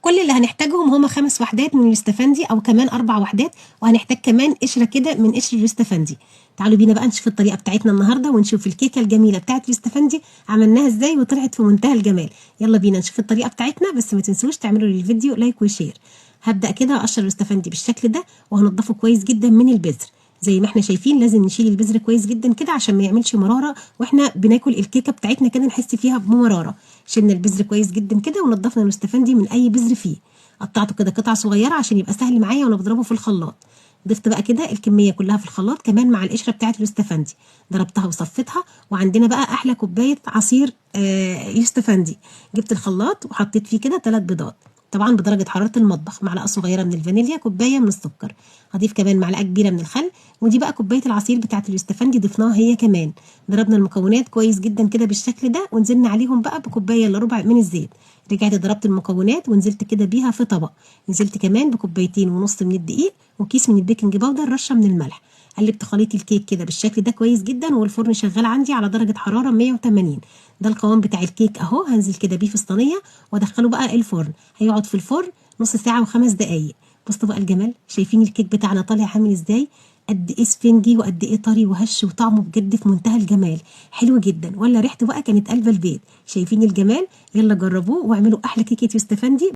كل اللي هنحتاجهم هما 5 وحدات من الاستفندي او كمان 4 وحدات، وهنحتاج كمان قشره كده من قشر الاستفندي. تعالوا بينا بقى نشوف الطريقه بتاعتنا النهارده، ونشوف الكيكه الجميله بتاعت الاستفندي عملناها ازاي وطلعت في منتهى الجمال. يلا بينا نشوف الطريقه بتاعتنا، بس ما تنسوش تعملوا للفيديو لايك وشير. هبدا كده اقشر الاستفندي بالشكل ده، وهنضفه كويس جدا من البذر. زي ما احنا شايفين لازم نشيل البذر كويس جدا كده عشان ما يعملش مراره، واحنا بناكل الكيكه بتاعتنا كده نحس فيها بمراره. شلنا البذر كويس جدا كده ونضفنا الاستفندي من اي بذر فيه. قطعته كده قطع صغيره عشان يبقى سهل معايا وانا بضربه في الخلاط. ضفت بقى كده الكميه كلها في الخلاط كمان مع القشره بتاعه الاستفندي، ضربتها وصفيتها. وعندنا بقى احلى كوبايه عصير الاستفندي. جبت الخلاط وحطيت فيه كده 3 بيضات، طبعا بدرجه حراره المطبخ، معلقه صغيره من الفانيليا، كوبايه من السكر. هضيف كمان معلقه كبيره من الخل، ودي بقى كوبايه العصير بتاعه الاستفندي ضفناها هي كمان. ضربنا المكونات كويس جدا كده بالشكل ده، ونزلنا عليهم بقى بكوبايه الا ربع من الزيت. رجعت ضربت المكونات ونزلت كده بيها في طبق. نزلت كمان بكوبايتين ونص من الدقيق، وكيس من البيكنج باودر، رشه من الملح. قلبت خليط الكيك كده بالشكل ده كويس جدا، والفرن شغال عندي على درجه حراره 180. ده القوام بتاع الكيك اهو. هنزل كده بيه في الصينيه وادخله بقى الفرن. هيقعد في الفرن نص ساعه و5 دقايق. بصوا بقى الجمال، شايفين الكيك بتاعنا طالع عامل ازاي؟ قد ايه سفنجي وقد ايه طري وهش، وطعمه بجد في منتهى الجمال، حلو جدا. ولا ريحته بقى كانت قلب البيت. شايفين الجمال؟ يلا جربوه واعملوا احلى كيكه يوستفندي.